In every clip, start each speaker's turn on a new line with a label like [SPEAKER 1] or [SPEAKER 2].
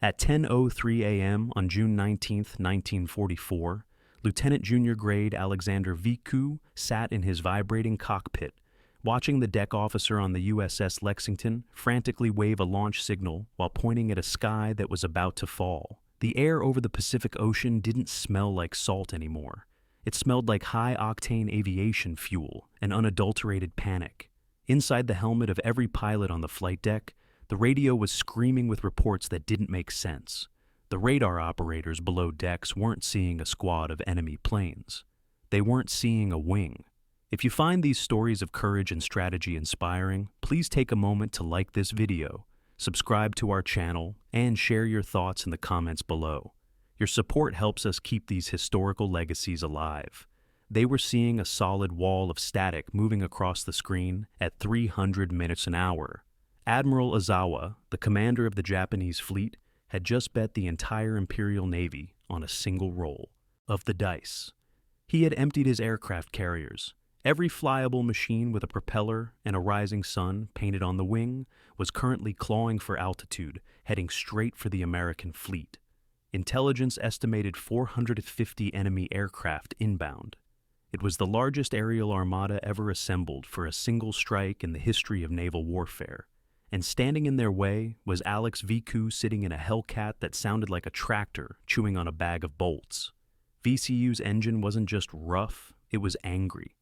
[SPEAKER 1] At 10:03 a.m. on June 19, 1944, Lieutenant Junior Grade Alexander Viku sat in his vibrating cockpit, watching the deck officer on the USS Lexington frantically wave a launch signal while pointing at a sky that was about to fall. The air over the Pacific Ocean didn't smell like salt anymore. It smelled like high-octane aviation fuel and unadulterated panic. Inside the helmet of every pilot on the flight deck, the radio was screaming with reports that didn't make sense. The radar operators below decks weren't seeing a squad of enemy planes. They weren't seeing a wing. If you find these stories of courage and strategy inspiring, please take a moment to like this video, subscribe to our channel, and share your thoughts in the comments below. Your support helps us keep these historical legacies alive. They were seeing a solid wall of static moving across the screen at 300 minutes an hour. Admiral Ozawa, the commander of the Japanese fleet, had just bet the entire Imperial Navy on a single roll of the dice. He had emptied his aircraft carriers. Every flyable machine with a propeller and a rising sun painted on the wing was currently clawing for altitude, heading straight for the American fleet. Intelligence estimated 450 enemy aircraft inbound. It was the largest aerial armada ever assembled for a single strike in the history of naval warfare. And standing in their way was Alex Viku sitting in a Hellcat that sounded like a tractor chewing on a bag of bolts. VCU's engine wasn't just rough, it was angry.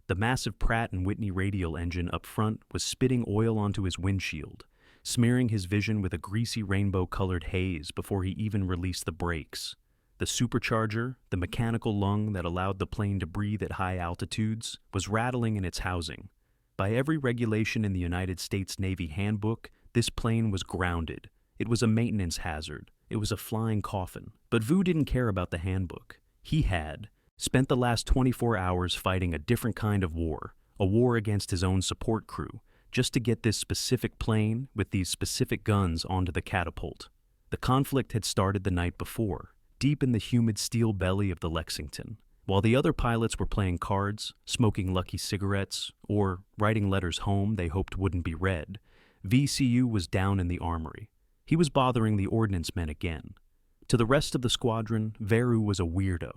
[SPEAKER 1] The massive Pratt & Whitney radial engine up front was spitting oil onto his windshield, smearing his vision with a greasy rainbow-colored haze before he even released the brakes. The supercharger, the mechanical lung that allowed the plane to breathe at high altitudes, was rattling in its housing. By every regulation in the United States Navy handbook, this plane was grounded. It was a maintenance hazard. It was a flying coffin. But Vu didn't care about the handbook. He had spent the last 24 hours fighting a different kind of war, a war against his own support crew, just to get this specific plane with these specific guns onto the catapult. The conflict had started the night before, deep in the humid steel belly of the Lexington. While the other pilots were playing cards, smoking lucky cigarettes, or writing letters home they hoped wouldn't be read, VCU was down in the armory. He was bothering the ordnance men again. To the rest of the squadron, Veru was a weirdo.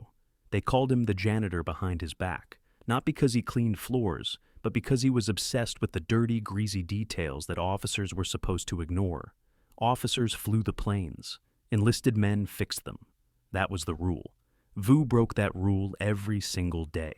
[SPEAKER 1] They called him the janitor behind his back, not because he cleaned floors, but because he was obsessed with the dirty, greasy details that officers were supposed to ignore. Officers flew the planes. Enlisted men fixed them. That was the rule. Vu broke that rule every single day.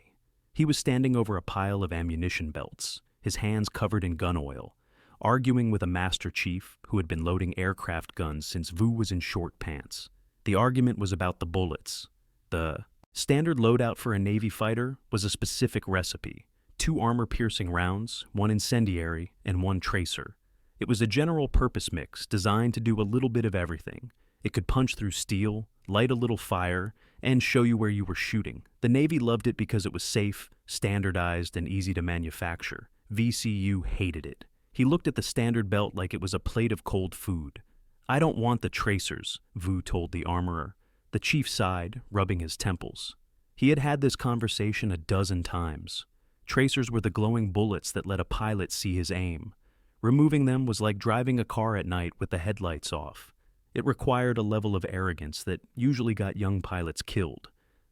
[SPEAKER 1] He was standing over a pile of ammunition belts, his hands covered in gun oil, arguing with a master chief who had been loading aircraft guns since Vu was in short pants. The argument was about the bullets. The standard loadout for a Navy fighter was a specific recipe: 2 armor-piercing rounds, 1 incendiary, and 1 tracer. It was a general-purpose mix designed to do a little bit of everything. It could punch through steel, light a little fire, and show you where you were shooting. The Navy loved it because it was safe, standardized, and easy to manufacture. VCU hated it. He looked at the standard belt like it was a plate of cold food. "I don't want the tracers," Vu told the armorer. The chief sighed, rubbing his temples. He had had this conversation a dozen times. Tracers were the glowing bullets that let a pilot see his aim. Removing them was like driving a car at night with the headlights off. It required a level of arrogance that usually got young pilots killed.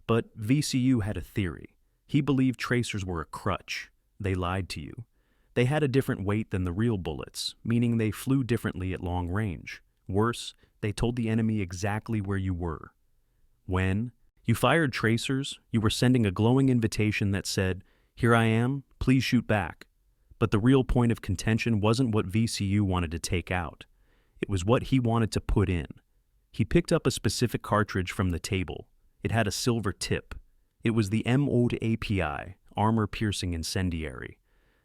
[SPEAKER 1] But VCU had a theory. He believed tracers were a crutch. They lied to you. They had a different weight than the real bullets, meaning they flew differently at long range. Worse, they told the enemy exactly where you were. When you fired tracers, you were sending a glowing invitation that said, "Here I am, please shoot back." But the real point of contention wasn't what VCU wanted to take out. It was what he wanted to put in. He picked up a specific cartridge from the table. It had a silver tip. It was the M-Ode API, armor-piercing incendiary.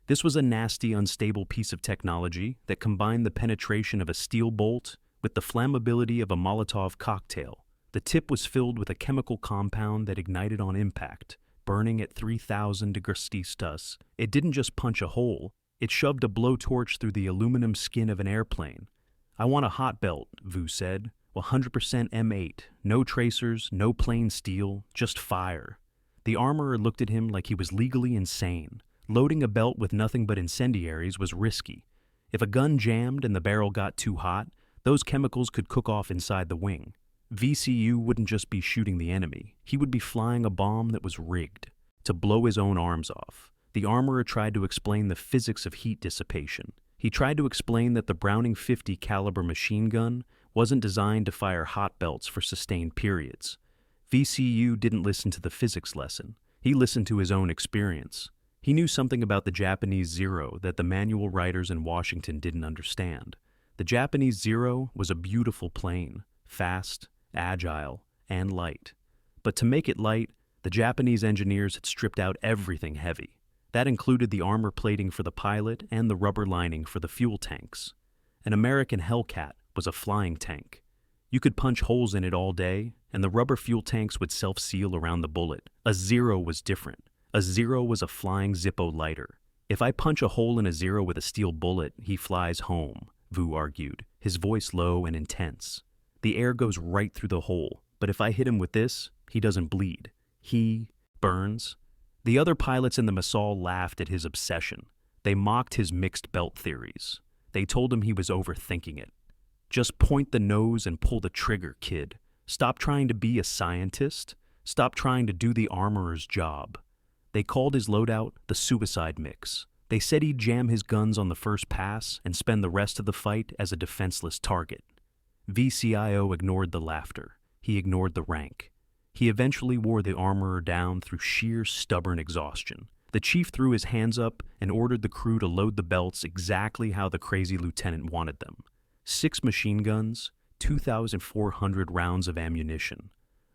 [SPEAKER 1] This was a nasty, unstable piece of technology that combined the penetration of a steel bolt with the flammability of a Molotov cocktail. The tip was filled with a chemical compound that ignited on impact, burning at 3,000 degrees Celsius. It didn't just punch a hole, it shoved a blowtorch through the aluminum skin of an airplane. "I want a hot belt," Vu said. 100% M8, no tracers, no plain steel, just fire. The armorer looked at him like he was legally insane. Loading a belt with nothing but incendiaries was risky. If a gun jammed and the barrel got too hot, Those chemicals could cook off inside the wing. VCU wouldn't just be shooting the enemy, he would be flying a bomb that was rigged to blow his own arms off. The armorer tried to explain the physics of heat dissipation. He tried to explain that the Browning 50 caliber machine gun wasn't designed to fire hot belts for sustained periods. VCU didn't listen to the physics lesson. He listened to his own experience. He knew something about the Japanese Zero that the manual writers in Washington didn't understand. The Japanese Zero was a beautiful plane, fast, agile, and light. But to make it light, the Japanese engineers had stripped out everything heavy. That included the armor plating for the pilot and the rubber lining for the fuel tanks. An American Hellcat was a flying tank. You could punch holes in it all day, and the rubber fuel tanks would self-seal around the bullet. A Zero was different. A Zero was a flying Zippo lighter. If I punch a hole in a Zero with a steel bullet, he flies home, Vu argued, his voice low and intense. The air goes right through the hole, but if I hit him with this, he doesn't bleed. He burns. The other pilots in the Massaul laughed at his obsession. They mocked his mixed belt theories. They told him he was overthinking it. Just point the nose and pull the trigger, kid. Stop trying to be a scientist. Stop trying to do the armorer's job. They called his loadout the suicide mix. They said he'd jam his guns on the first pass and spend the rest of the fight as a defenseless target. VCIO ignored the laughter. He ignored the rank. He eventually wore the armorer down through sheer stubborn exhaustion. The chief threw his hands up and ordered the crew to load the belts exactly how the crazy lieutenant wanted them. 6 machine guns, 2,400 rounds of ammunition.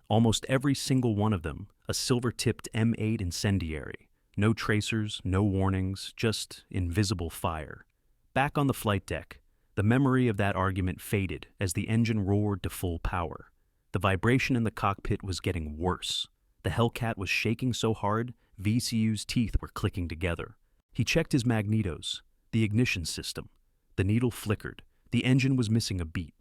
[SPEAKER 1] Almost every single one of them, a silver-tipped M8 incendiary. No tracers, no warnings, just invisible fire. Back on the flight deck, the memory of that argument faded as the engine roared to full power. The vibration in the cockpit was getting worse. The Hellcat was shaking so hard, VCU's teeth were clicking together. He checked his magnetos, the ignition system. The needle flickered. The engine was missing a beat.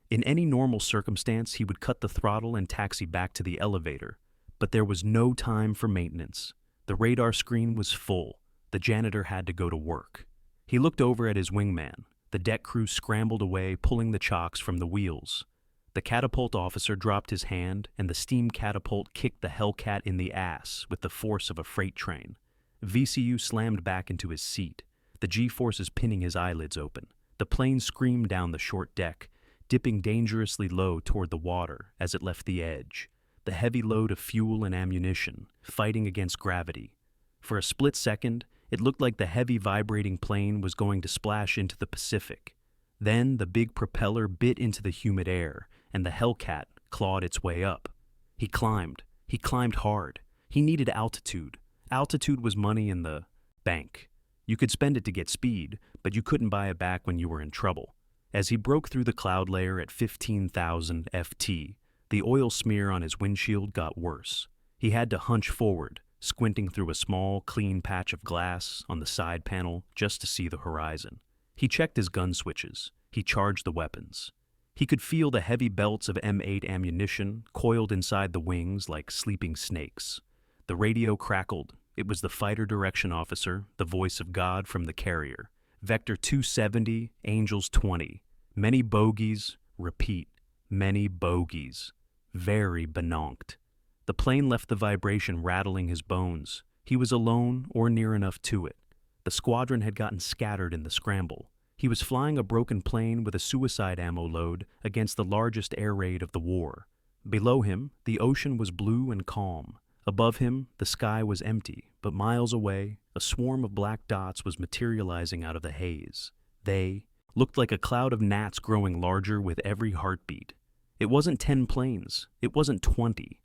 [SPEAKER 1] In any normal circumstance, he would cut the throttle and taxi back to the elevator. But there was no time for maintenance. The radar screen was full. The janitor had to go to work. He looked over at his wingman. The deck crew scrambled away, pulling the chocks from the wheels. The catapult officer dropped his hand, and the steam catapult kicked the Hellcat in the ass with the force of a freight train. VCU slammed back into his seat, the G-forces pinning his eyelids open. The plane screamed down the short deck, dipping dangerously low toward the water as it left the edge. The heavy load of fuel and ammunition, fighting against gravity. For a split second, it looked like the heavy vibrating plane was going to splash into the Pacific. Then the big propeller bit into the humid air, and the Hellcat clawed its way up. He climbed hard. He needed altitude. Altitude was money in the bank. You could spend it to get speed, but you couldn't buy it back when you were in trouble. As he broke through the cloud layer at 15,000 FT, the oil smear on his windshield got worse. He had to hunch forward, squinting through a small, clean patch of glass on the side panel just to see the horizon. He checked his gun switches. He charged the weapons. He could feel the heavy belts of M8 ammunition coiled inside the wings like sleeping snakes. The radio crackled. It was the fighter direction officer, the voice of God from the carrier. Vector 270, Angels 20. Many bogeys, repeat, many bogeys. Very benonked. The plane left the vibration rattling his bones. He was alone or near enough to it. The squadron had gotten scattered in the scramble. He was flying a broken plane with a suicide ammo load against the largest air raid of the war. Below him, the ocean was blue and calm. Above him, the sky was empty, but miles away, a swarm of black dots was materializing out of the haze. They looked like a cloud of gnats growing larger with every heartbeat. It wasn't 10 planes. It wasn't 20.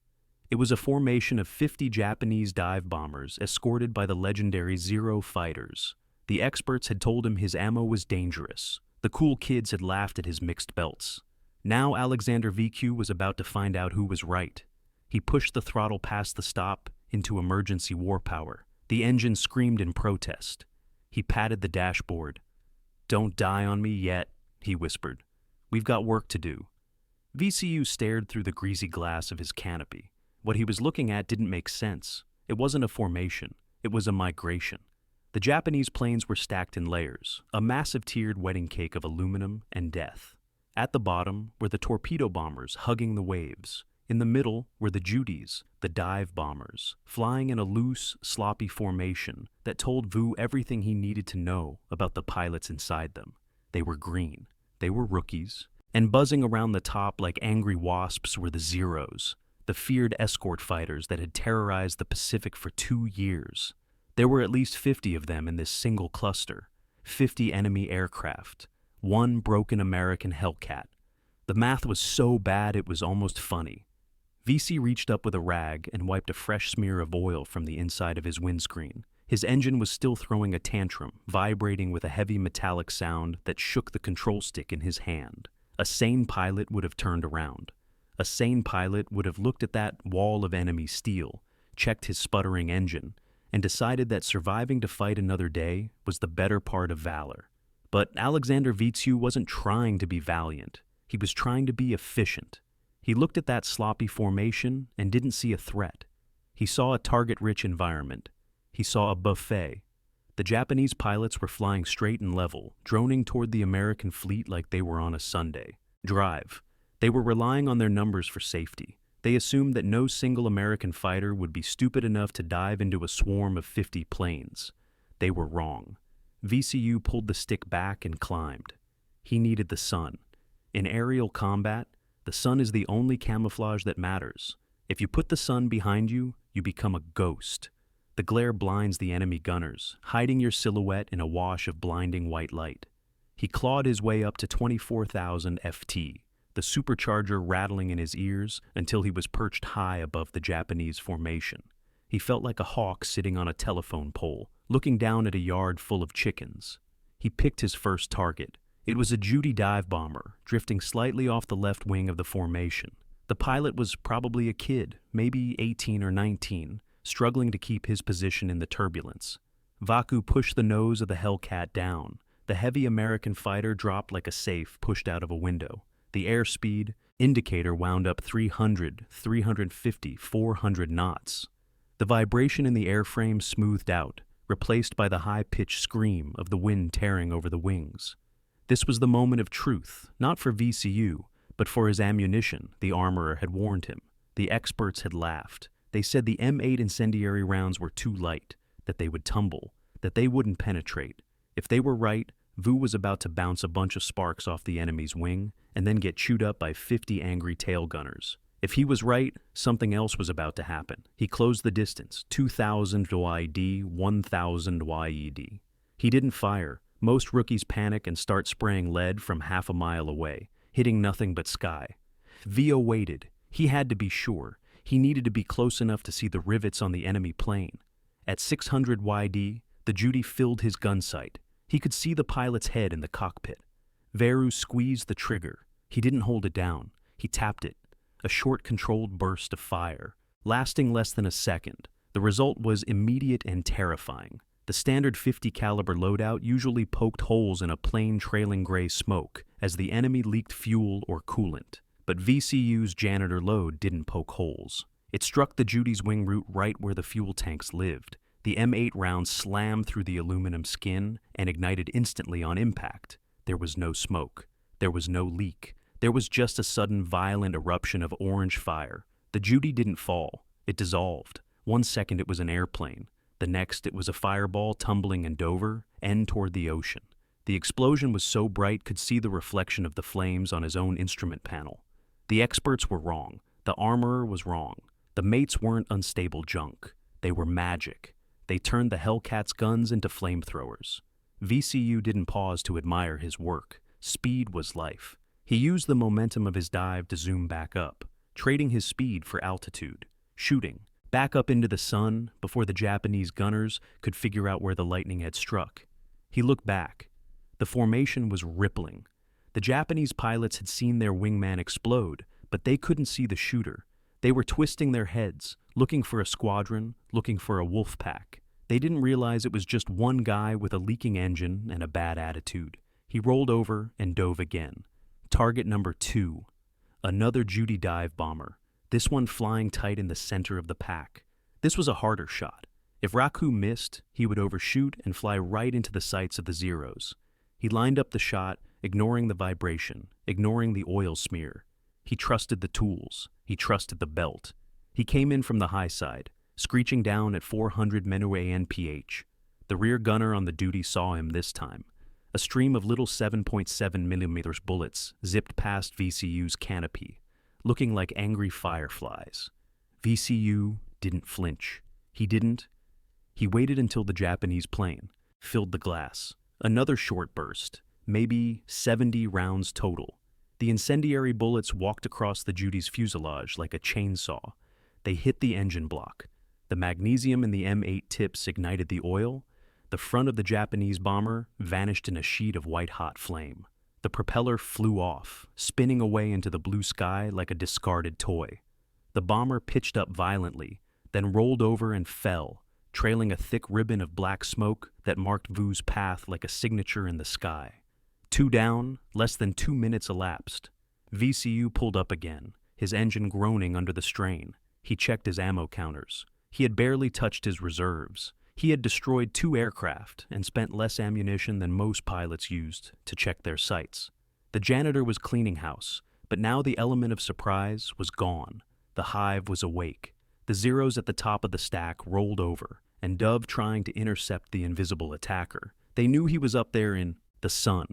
[SPEAKER 1] It was a formation of 50 Japanese dive bombers escorted by the legendary Zero fighters. The experts had told him his ammo was dangerous. The cool kids had laughed at his mixed belts. Now Alexander VQ was about to find out who was right. He pushed the throttle past the stop into emergency war power. The engine screamed in protest. He patted the dashboard. "Don't die on me yet," he whispered. "We've got work to do." VCU stared through the greasy glass of his canopy. What he was looking at didn't make sense. It wasn't a formation. It was a migration. The Japanese planes were stacked in layers, a massive tiered wedding cake of aluminum and death. At the bottom were the torpedo bombers hugging the waves. In the middle were the Judies, the dive bombers, flying in a loose, sloppy formation that told Vu everything he needed to know about the pilots inside them. They were green. They were rookies. And buzzing around the top like angry wasps were the Zeros, the feared escort fighters that had terrorized the Pacific for 2 years. There were at least 50 of them in this single cluster, 50 enemy aircraft, 1 broken American Hellcat. The math was so bad it was almost funny. VC reached up with a rag and wiped a fresh smear of oil from the inside of his windscreen. His engine was still throwing a tantrum, vibrating with a heavy metallic sound that shook the control stick in his hand. A sane pilot would have turned around. A sane pilot would have looked at that wall of enemy steel, checked his sputtering engine, and decided that surviving to fight another day was the better part of valor. But Alexander Vitsu wasn't trying to be valiant. He was trying to be efficient. He looked at that sloppy formation and didn't see a threat. He saw a target-rich environment. He saw a buffet. The Japanese pilots were flying straight and level, droning toward the American fleet like they were on a Sunday drive. They were relying on their numbers for safety. They assumed that no single American fighter would be stupid enough to dive into a swarm of 50 planes. They were wrong. VCU pulled the stick back and climbed. He needed the sun. In aerial combat, the sun is the only camouflage that matters. If you put the sun behind you, you become a ghost. The glare blinds the enemy gunners, hiding your silhouette in a wash of blinding white light. He clawed his way up to 24,000 FT, the supercharger rattling in his ears until he was perched high above the Japanese formation. He felt like a hawk sitting on a telephone pole, looking down at a yard full of chickens. He picked his first target. It was a Judy dive bomber, drifting slightly off the left wing of the formation. The pilot was probably a kid, maybe 18 or 19, struggling to keep his position in the turbulence. Vaku pushed the nose of the Hellcat down. The heavy American fighter dropped like a safe pushed out of a window. The airspeed indicator wound up 300, 350, 400 knots. The vibration in the airframe smoothed out, replaced by the high-pitched scream of the wind tearing over the wings. This was the moment of truth, not for VCU, but for his ammunition, the armorer had warned him. The experts had laughed. They said the M8 incendiary rounds were too light, that they would tumble, that they wouldn't penetrate. If they were right, Vu was about to bounce a bunch of sparks off the enemy's wing and then get chewed up by 50 angry tail gunners. If he was right, something else was about to happen. He closed the distance, 2,000 YED, 1,000 YED. He didn't fire. Most rookies panic and start spraying lead from half a mile away, hitting nothing but sky. Vio waited. He had to be sure. He needed to be close enough to see the rivets on the enemy plane. At 600 YD, the Judy filled his gun sight. He could see the pilot's head in the cockpit. Veru squeezed the trigger. He didn't hold it down. He tapped it. A short, controlled burst of fire, lasting less than a second. The result was immediate and terrifying. The standard .50 caliber loadout usually poked holes in a plain trailing gray smoke as the enemy leaked fuel or coolant. But VCU's janitor load didn't poke holes. It struck the Judy's wing root right where the fuel tanks lived. The M8 round slammed through the aluminum skin and ignited instantly on impact. There was no smoke. There was no leak. There was just a sudden violent eruption of orange fire. The Judy didn't fall. It dissolved. 1 second it was an airplane. The next, it was a fireball tumbling in Dover, end toward the ocean. The explosion was so bright could see the reflection of the flames on his own instrument panel. The experts were wrong. The armorer was wrong. The mates weren't unstable junk. They were magic. They turned the Hellcat's guns into flamethrowers. VCU didn't pause to admire his work. Speed was life. He used the momentum of his dive to zoom back up, trading his speed for altitude, shooting back up into the sun before the Japanese gunners could figure out where the lightning had struck. He looked back. The formation was rippling. The Japanese pilots had seen their wingman explode, but they couldn't see the shooter. They were twisting their heads, looking for a squadron, looking for a wolf pack. They didn't realize it was just one guy with a leaking engine and a bad attitude. He rolled over and dove again. Target number 2. Another Judy dive bomber. This one flying tight in the center of the pack. This was a harder shot. If Raku missed, he would overshoot and fly right into the sights of the Zeros. He lined up the shot ignoring the vibration, ignoring the oil smear. He trusted the tools. He trusted the belt. He came in from the high side, screeching down at 400 MPH. The rear gunner on the duty saw him this time. A stream of little 7.7mm bullets zipped past VCU's canopy, looking like angry fireflies. VCU didn't flinch. He waited until the Japanese plane filled the glass. Another short burst, maybe 70 rounds total. The incendiary bullets walked across the Judy's fuselage like a chainsaw. They hit the engine block. The magnesium in the M8 tips ignited the oil. The front of the Japanese bomber vanished in a sheet of white-hot flame. The propeller flew off, spinning away into the blue sky like a discarded toy. The bomber pitched up violently, then rolled over and fell, trailing a thick ribbon of black smoke that marked Vu's path like a signature in the sky. 2 down, less than 2 minutes elapsed. VCU pulled up again, his engine groaning under the strain. He checked his ammo counters. He had barely touched his reserves. He had destroyed 2 aircraft and spent less ammunition than most pilots used to check their sights. The janitor was cleaning house, but now the element of surprise was gone. The hive was awake. The zeros at the top of the stack rolled over, and Dove trying to intercept the invisible attacker. They knew he was up there in the sun.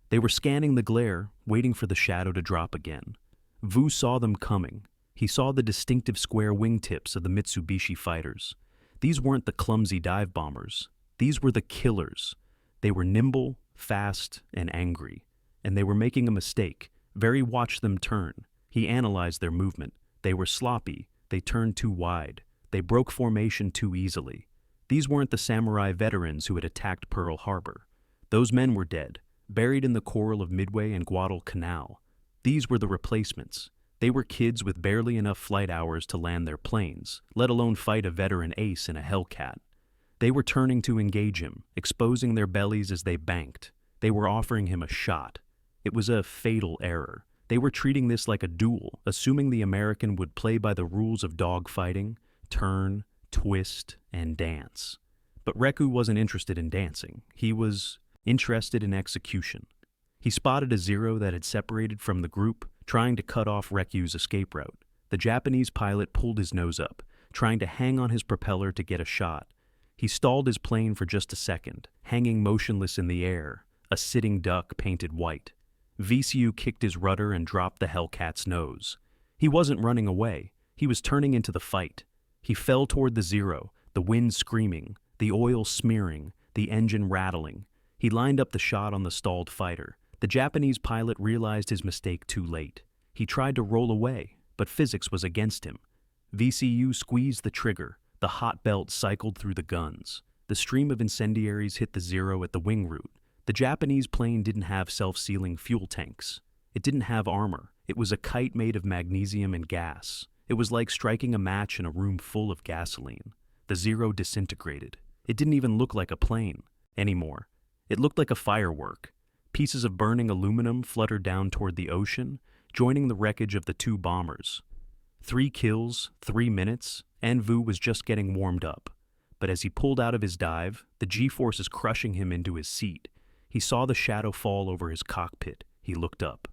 [SPEAKER 1] They were scanning the glare, waiting for the shadow to drop again. Vu saw them coming. He saw the distinctive square wingtips of the Mitsubishi fighters. These weren't the clumsy dive bombers. These were the killers. They were nimble, fast, and angry. And they were making a mistake. Very watched them turn. He analyzed their movement. They were sloppy. They turned too wide. They broke formation too easily. These weren't the samurai veterans who had attacked Pearl Harbor. Those men were dead, buried in the coral of Midway and Guadalcanal. These were the replacements. They were kids with barely enough flight hours to land their planes, let alone fight a veteran ace in a Hellcat. They were turning to engage him, exposing their bellies as they banked. They were offering him a shot. It was a fatal error. They were treating this like a duel, assuming the American would play by the rules of dogfighting, turn, twist, and dance. But Reku wasn't interested in dancing. He was interested in execution. He spotted a Zero that had separated from the group, trying to cut off Reku's escape route. The Japanese pilot pulled his nose up, trying to hang on his propeller to get a shot. He stalled his plane for just a second, hanging motionless in the air, a sitting duck painted white. VCU kicked his rudder and dropped the Hellcat's nose. He wasn't running away. He was turning into the fight. He fell toward the Zero, the wind screaming, the oil smearing, the engine rattling. He lined up the shot on the stalled fighter. The Japanese pilot realized his mistake too late. He tried to roll away, but physics was against him. VCU squeezed the trigger. The hot belt cycled through the guns. The stream of incendiaries hit the Zero at the wing root. The Japanese plane didn't have self-sealing fuel tanks. It didn't have armor. It was a kite made of magnesium and gas. It was like striking a match in a room full of gasoline. The Zero disintegrated. It didn't even look like a plane anymore. It looked like a firework. Pieces of burning aluminum fluttered down toward the ocean, joining the wreckage of the 2 bombers. 3 kills, 3 minutes, and Vu was just getting warmed up. But as he pulled out of his dive, the G-forces crushing him into his seat, he saw the shadow fall over his cockpit. He looked up.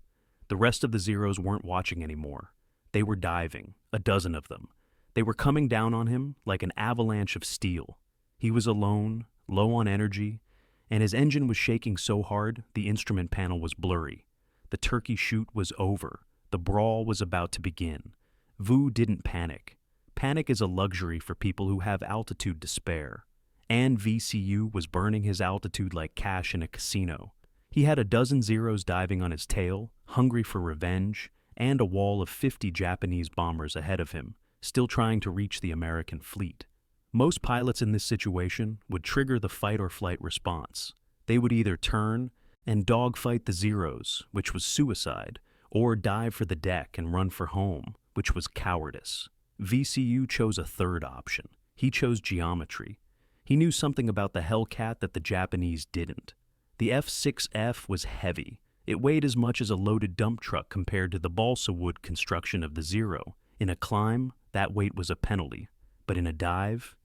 [SPEAKER 1] The rest of the Zeros weren't watching anymore. They were diving, a dozen of them. They were coming down on him like an avalanche of steel. He was alone, low on energy, and his engine was shaking so hard the instrument panel was blurry. The turkey shoot was over. The brawl was about to begin. Vu didn't panic. Panic is a luxury for people who have altitude to spare. And VCU was burning his altitude like cash in a casino. He had a dozen Zeros diving on his tail, hungry for revenge, and a wall of 50 Japanese bombers ahead of him, still trying to reach the American fleet. Most pilots in this situation would trigger the fight-or-flight response. They would either turn and dogfight the Zeros, which was suicide, or dive for the deck and run for home, which was cowardice. VCU chose a third option. He chose geometry. He knew something about the Hellcat that the Japanese didn't. The F-6F was heavy. It weighed as much as a loaded dump truck compared to the balsa wood construction of the Zero. In a climb, that weight was a penalty. But in a dive,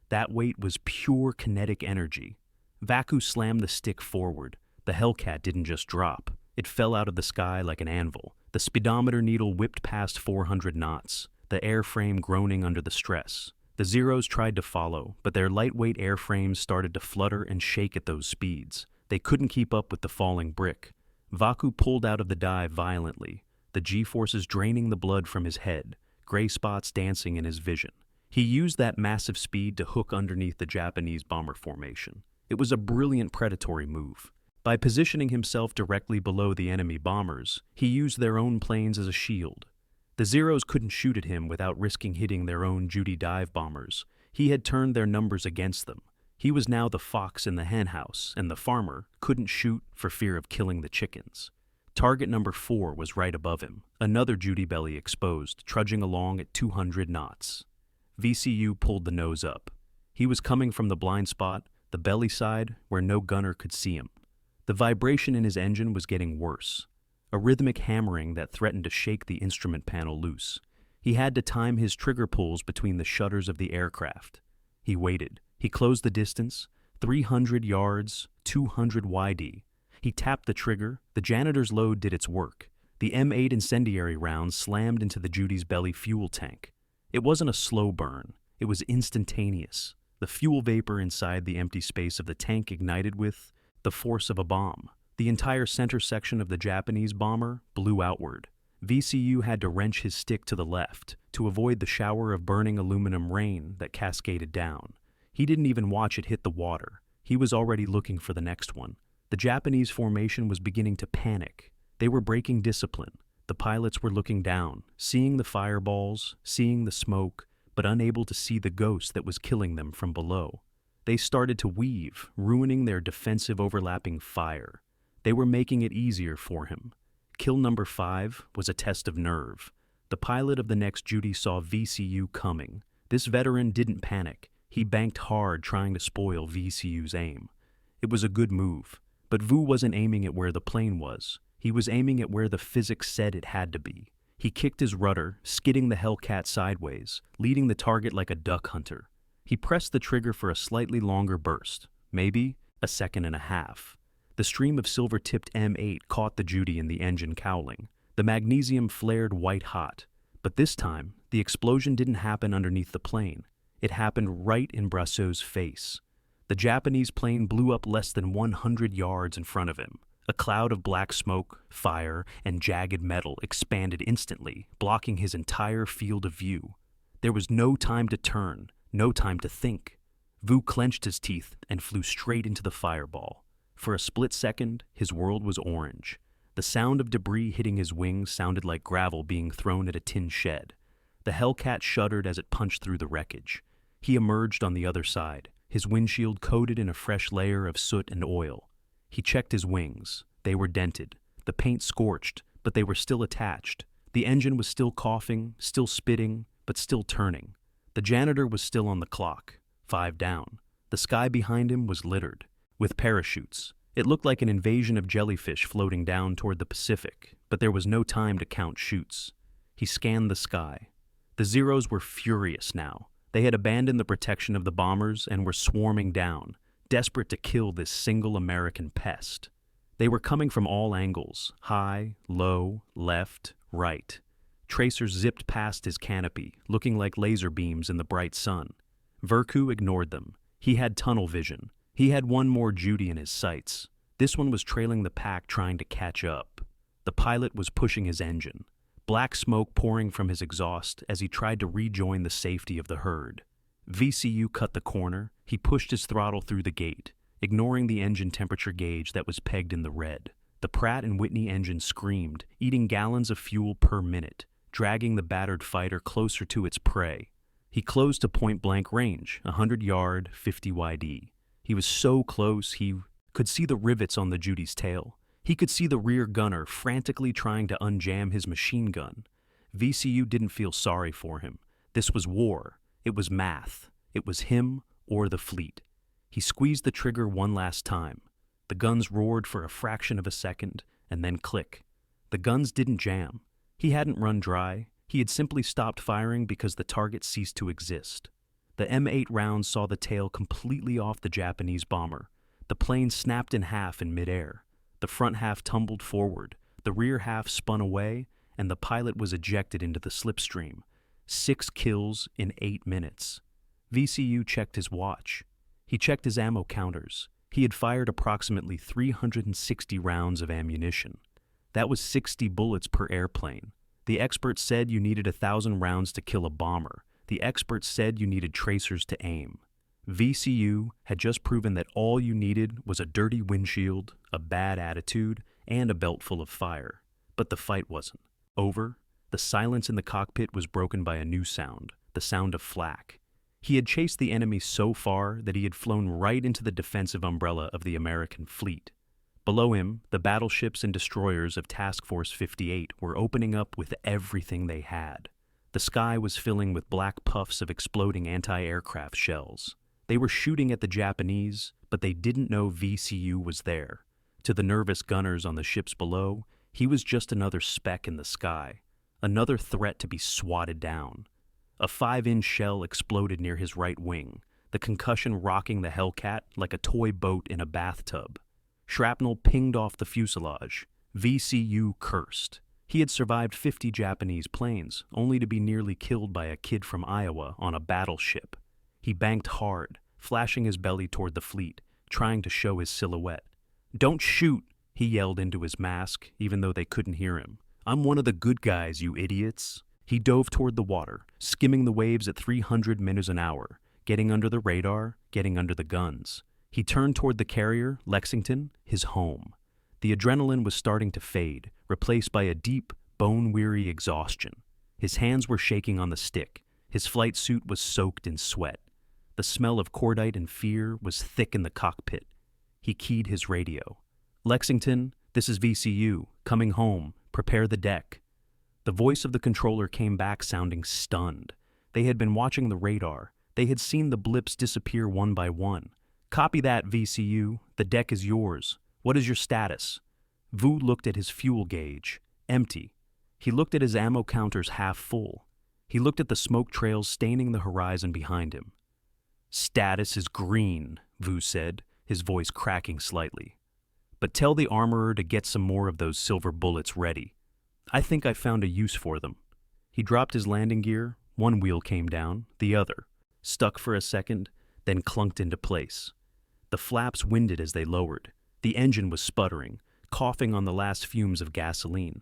[SPEAKER 1] that weight was pure kinetic energy. Vacu slammed the stick forward. The Hellcat didn't just drop. It fell out of the sky like an anvil. The speedometer needle whipped past 400 knots, the airframe groaning under the stress. The Zeros tried to follow, but their lightweight airframes started to flutter and shake at those speeds. They couldn't keep up with the falling brick. Vaku pulled out of the dive violently, the G-forces draining the blood from his head, gray spots dancing in his vision. He used that massive speed to hook underneath the Japanese bomber formation. It was a brilliant predatory move. By positioning himself directly below the enemy bombers, he used their own planes as a shield. The Zeros couldn't shoot at him without risking hitting their own Judy dive bombers. He had turned their numbers against them. He was now the fox in the henhouse, and the farmer couldn't shoot for fear of killing the chickens. Target number 4 was right above him, another Judy belly exposed, trudging along at 200 knots. VCU pulled the nose up. He was coming from the blind spot, the belly side, where no gunner could see him. The vibration in his engine was getting worse, a rhythmic hammering that threatened to shake the instrument panel loose. He had to time his trigger pulls between the shutters of the aircraft. He waited. He closed the distance, 300 yards, 200 YD. He tapped the trigger. The janitor's load did its work. The M8 incendiary rounds slammed into the Judy's belly fuel tank. It wasn't a slow burn. It was instantaneous. The fuel vapor inside the empty space of the tank ignited with the force of a bomb. The entire center section of the Japanese bomber blew outward. VCU had to wrench his stick to the left to avoid the shower of burning aluminum rain that cascaded down. He didn't even watch it hit the water. He was already looking for the next one. The Japanese formation was beginning to panic. They were breaking discipline. The pilots were looking down, seeing the fireballs, seeing the smoke, but unable to see the ghost that was killing them from below. They started to weave, ruining their defensive overlapping fire. They were making it easier for him. Kill number 5 was a test of nerve. The pilot of the next Judy saw VCU coming. This veteran didn't panic. He banked hard trying to spoil VCU's aim. It was a good move, but Vu wasn't aiming at where the plane was. He was aiming at where the physics said it had to be. He kicked his rudder, skidding the Hellcat sideways, leading the target like a duck hunter. He pressed the trigger for a slightly longer burst, maybe a second and a half. The stream of silver-tipped M8 caught the Judy in the engine cowling. The magnesium flared white-hot. But this time, the explosion didn't happen underneath the plane. It happened right in Brasseau's face. The Japanese plane blew up less than 100 yards in front of him. A cloud of black smoke, fire, and jagged metal expanded instantly, blocking his entire field of view. There was no time to turn, no time to think. Vu clenched his teeth and flew straight into the fireball. For a split second, his world was orange. The sound of debris hitting his wings sounded like gravel being thrown at a tin shed. The Hellcat shuddered as it punched through the wreckage. He emerged on the other side, his windshield coated in a fresh layer of soot and oil. He checked his wings. They were dented. The paint scorched, but they were still attached. The engine was still coughing, still spitting, but still turning. The janitor was still on the clock, 5 down. The sky behind him was littered with parachutes. It looked like an invasion of jellyfish floating down toward the Pacific, but there was no time to count chutes. He scanned the sky. The Zeros were furious now. They had abandoned the protection of the bombers and were swarming down, desperate to kill this single American pest. They were coming from all angles, high, low, left, right. Tracers zipped past his canopy, looking like laser beams in the bright sun. Verku ignored them. He had tunnel vision. He had one more Judy in his sights. This one was trailing the pack trying to catch up. The pilot was pushing his engine, black smoke pouring from his exhaust as he tried to rejoin the safety of the herd. VCU cut the corner. He pushed his throttle through the gate, ignoring the engine temperature gauge that was pegged in the red. The Pratt & Whitney engine screamed, eating gallons of fuel per minute, dragging the battered fighter closer to its prey. He closed to point-blank range, 100-yard, 50 YD. He was so close he could see the rivets on the Judy's tail. He could see the rear gunner frantically trying to unjam his machine gun. VCU didn't feel sorry for him. This was war. It was math. It was him or the fleet. He squeezed the trigger one last time. The guns roared for a fraction of a second, and then click. The guns didn't jam. He hadn't run dry. He had simply stopped firing because the target ceased to exist. The M8 rounds saw the tail completely off the Japanese bomber. The plane snapped in half in midair. The front half tumbled forward, the rear half spun away, and the pilot was ejected into the slipstream. 6 kills in 8 minutes. VCU checked his watch. He checked his ammo counters. He had fired approximately 360 rounds of ammunition. That was 60 bullets per airplane. The experts said you needed 1,000 rounds to kill a bomber. The experts said you needed tracers to aim. VCU had just proven that all you needed was a dirty windshield, a bad attitude, and a belt full of fire. But the fight wasn't over. The silence in the cockpit was broken by a new sound, the sound of flak. He had chased the enemy so far that he had flown right into the defensive umbrella of the American fleet. Below him, the battleships and destroyers of Task Force 58 were opening up with everything they had. The sky was filling with black puffs of exploding anti-aircraft shells. They were shooting at the Japanese, but they didn't know VCU was there. To the nervous gunners on the ships below, he was just another speck in the sky, another threat to be swatted down. A 5-inch shell exploded near his right wing, the concussion rocking the Hellcat like a toy boat in a bathtub. Shrapnel pinged off the fuselage. VCU cursed. He had survived 50 Japanese planes, only to be nearly killed by a kid from Iowa on a battleship. He banked hard, flashing his belly toward the fleet, trying to show his silhouette. "Don't shoot," he yelled into his mask, even though they couldn't hear him. "I'm one of the good guys, you idiots." He dove toward the water, skimming the waves at 300 meters an hour, getting under the radar, getting under the guns. He turned toward the carrier, Lexington, his home. The adrenaline was starting to fade, replaced by a deep, bone-weary exhaustion. His hands were shaking on the stick. His flight suit was soaked in sweat. The smell of cordite and fear was thick in the cockpit. He keyed his radio. "Lexington, this is VCU. Coming home. Prepare the deck." The voice of the controller came back sounding stunned. They had been watching the radar. They had seen the blips disappear one by one. "Copy that, VCU. The deck is yours. What is your status?" Vu looked at his fuel gauge. Empty. He looked at his ammo counters half full. He looked at the smoke trails staining the horizon behind him. "Status is green," Vu said, his voice cracking slightly. "But tell the armorer to get some more of those silver bullets ready. I think I found a use for them." He dropped his landing gear. One wheel came down, the other, stuck for a second, then clunked into place. The flaps winded as they lowered. The engine was sputtering, coughing on the last fumes of gasoline.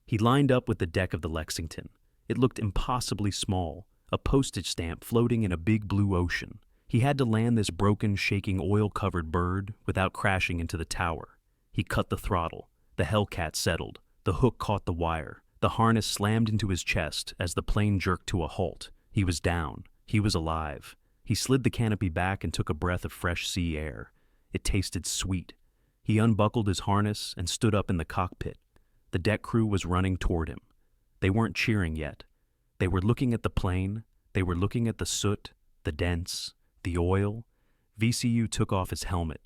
[SPEAKER 1] He lined up with the deck of the Lexington. It looked impossibly small, a postage stamp floating in a big blue ocean. He had to land this broken, shaking, oil-covered bird without crashing into the tower. He cut the throttle. The Hellcat settled. The hook caught the wire. The harness slammed into his chest as the plane jerked to a halt. He was down. He was alive. He slid the canopy back and took a breath of fresh sea air. It tasted sweet. He unbuckled his harness and stood up in the cockpit. The deck crew was running toward him. They weren't cheering yet. They were looking at the plane. They were looking at the soot, the dents, the oil. VCU took off his helmet.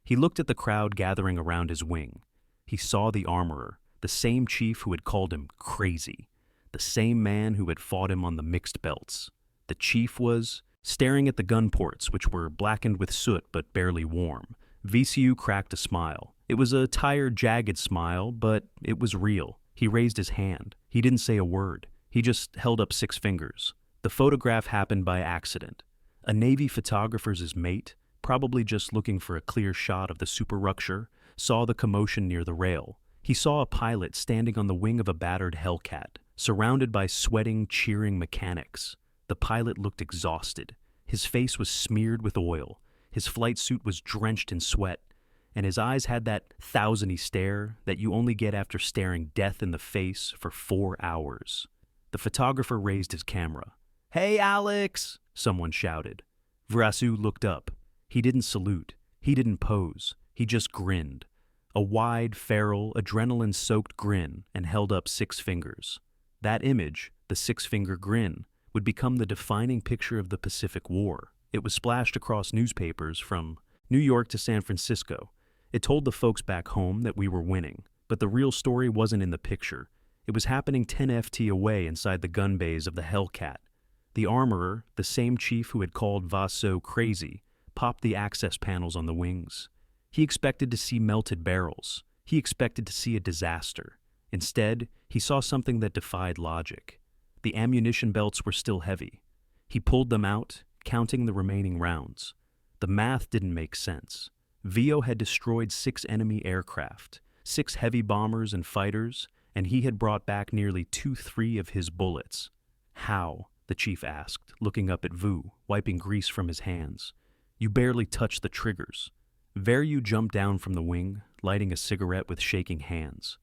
[SPEAKER 1] He looked at the crowd gathering around his wing. He saw the armorer, the same chief who had called him crazy, the same man who had fought him on the mixed belts. The chief was staring at the gun ports, which were blackened with soot but barely warm. VCU cracked a smile. It was a tired, jagged smile, but it was real. He raised his hand. He didn't say a word. He just held up 6 fingers. The photograph happened by accident. A Navy photographer's mate, probably just looking for a clear shot of the superstructure, saw the commotion near the rail. He saw a pilot standing on the wing of a battered Hellcat, surrounded by sweating, cheering mechanics. The pilot looked exhausted. His face was smeared with oil. His flight suit was drenched in sweat, and his eyes had that thousand-y stare that you only get after staring death in the face for 4 hours. The photographer raised his camera. "Hey, Alex!" someone shouted. Vrasu looked up. He didn't salute. He didn't pose. He just grinned. A wide, feral, adrenaline-soaked grin, and held up 6 fingers. That image, the 6-finger grin, would become the defining picture of the Pacific War. It was splashed across newspapers from New York to San Francisco. It told the folks back home that we were winning, but the real story wasn't in the picture. It was happening 10 FT away inside the gun bays of the Hellcat. The armorer, the same chief who had called Vaso crazy, popped the access panels on the wings. He expected to see melted barrels. He expected to see a disaster. Instead, he saw something that defied logic. The ammunition belts were still heavy. He pulled them out, counting the remaining rounds. The math didn't make sense. Vio had destroyed 6 enemy aircraft, 6 heavy bombers and fighters, and he had brought back nearly 2/3 of his bullets. How? The chief asked, looking up at Vu, wiping grease from his hands. You barely touched the triggers. Veryu jumped down from the wing, lighting a cigarette with shaking hands.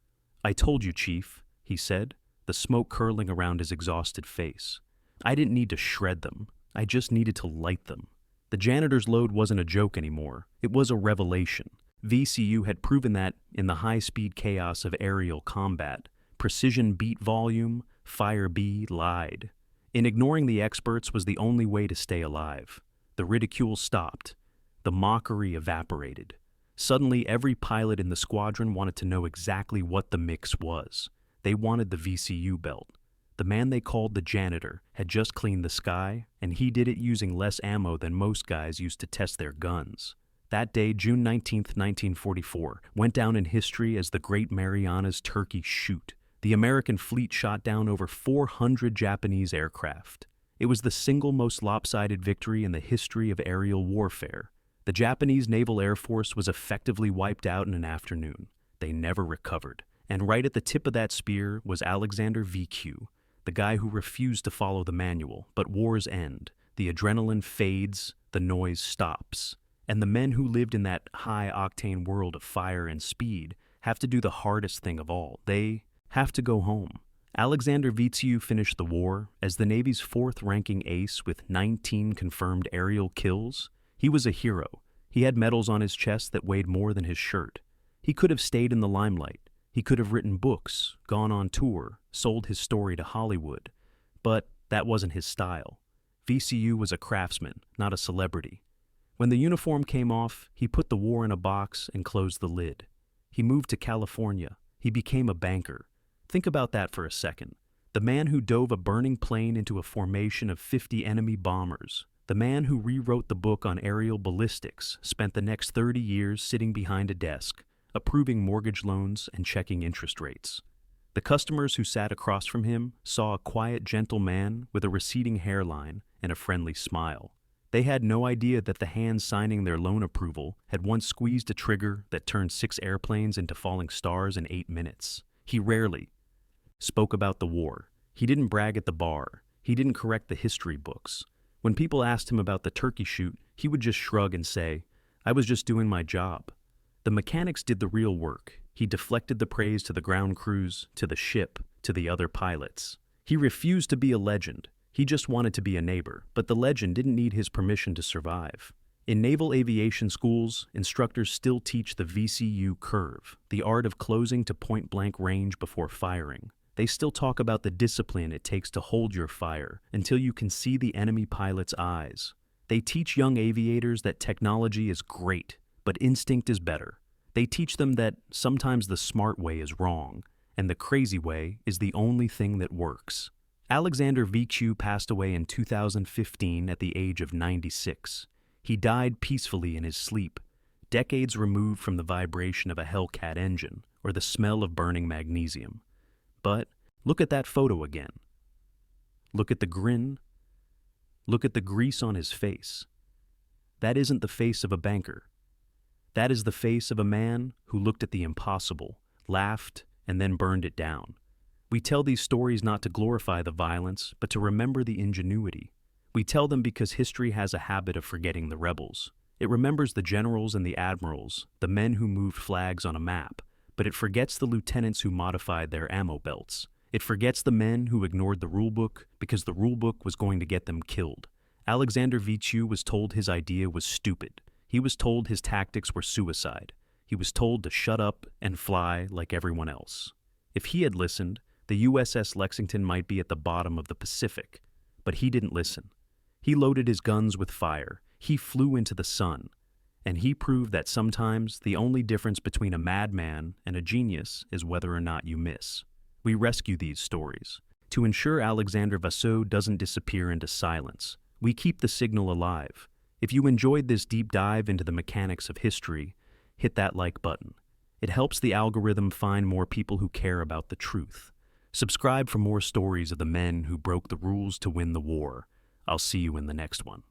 [SPEAKER 1] I told you, Chief, he said, the smoke curling around his exhausted face. I didn't need to shred them. I just needed to light them. The janitor's load wasn't a joke anymore. It was a revelation. VCU had proven that in the high-speed chaos of aerial combat, precision beat volume, Fire B lied. In ignoring the experts was the only way to stay alive. The ridicule stopped. The mockery evaporated. Suddenly, every pilot in the squadron wanted to know exactly what the mix was. They wanted the VCU belt. The man they called the janitor had just cleaned the sky, and he did it using less ammo than most guys used to test their guns. That day, June 19, 1944, went down in history as the Great Marianas Turkey Shoot. The American fleet shot down over 400 Japanese aircraft. It was the single most lopsided victory in the history of aerial warfare. The Japanese Naval Air Force was effectively wiped out in an afternoon. They never recovered. And right at the tip of that spear was Alexander VQ, the guy who refused to follow the manual. But wars end. The adrenaline fades, the noise stops. And the men who lived in that high-octane world of fire and speed have to do the hardest thing of all. They have to go home. Alexander VQ finished the war as the Navy's 4th-ranking ace with 19 confirmed aerial kills. He was a hero. He had medals on his chest that weighed more than his shirt. He could have stayed in the limelight. He could have written books, gone on tour, sold his story to Hollywood. But that wasn't his style. VCU was a craftsman, not a celebrity. When the uniform came off, he put the war in a box and closed the lid. He moved to California. He became a banker. Think about that for a second. The man who dove a burning plane into a formation of 50 enemy bombers. The man who rewrote the book on aerial ballistics spent the next 30 years sitting behind a desk, approving mortgage loans and checking interest rates. The customers who sat across from him saw a quiet, gentle man with a receding hairline and a friendly smile. They had no idea that the hand signing their loan approval had once squeezed a trigger that turned 6 airplanes into falling stars in 8 minutes. He rarely spoke about the war. He didn't brag at the bar. He didn't correct the history books. When people asked him about the turkey shoot, he would just shrug and say, I was just doing my job. The mechanics did the real work. He deflected the praise to the ground crews, to the ship, to the other pilots. He refused to be a legend. He just wanted to be a neighbor, but the legend didn't need his permission to survive. In naval aviation schools, instructors still teach the VCU curve, the art of closing to point-blank range before firing. They still talk about the discipline it takes to hold your fire until you can see the enemy pilot's eyes. They teach young aviators that technology is great, but instinct is better. They teach them that sometimes the smart way is wrong, and the crazy way is the only thing that works. Alexander VQ passed away in 2015 at the age of 96. He died peacefully in his sleep, decades removed from the vibration of a Hellcat engine or the smell of burning magnesium. But look at that photo again. Look at the grin. Look at the grease on his face. That isn't the face of a banker. That is the face of a man who looked at the impossible, laughed, and then burned it down. We tell these stories not to glorify the violence, but to remember the ingenuity. We tell them because history has a habit of forgetting the rebels. It remembers the generals and the admirals, the men who moved flags on a map, but it forgets the lieutenants who modified their ammo belts. It forgets the men who ignored the rulebook because the rulebook was going to get them killed. Alexander VQ was told his idea was stupid. He was told his tactics were suicide. He was told to shut up and fly like everyone else. If he had listened, the USS Lexington might be at the bottom of the Pacific. But he didn't listen. He loaded his guns with fire. He flew into the sun. And he proved that sometimes the only difference between a madman and a genius is whether or not you miss. We rescue these stories. To ensure Alexander Vassaux doesn't disappear into silence, we keep the signal alive. If you enjoyed this deep dive into the mechanics of history, hit that like button. It helps the algorithm find more people who care about the truth. Subscribe for more stories of the men who broke the rules to win the war. I'll see you in the next one.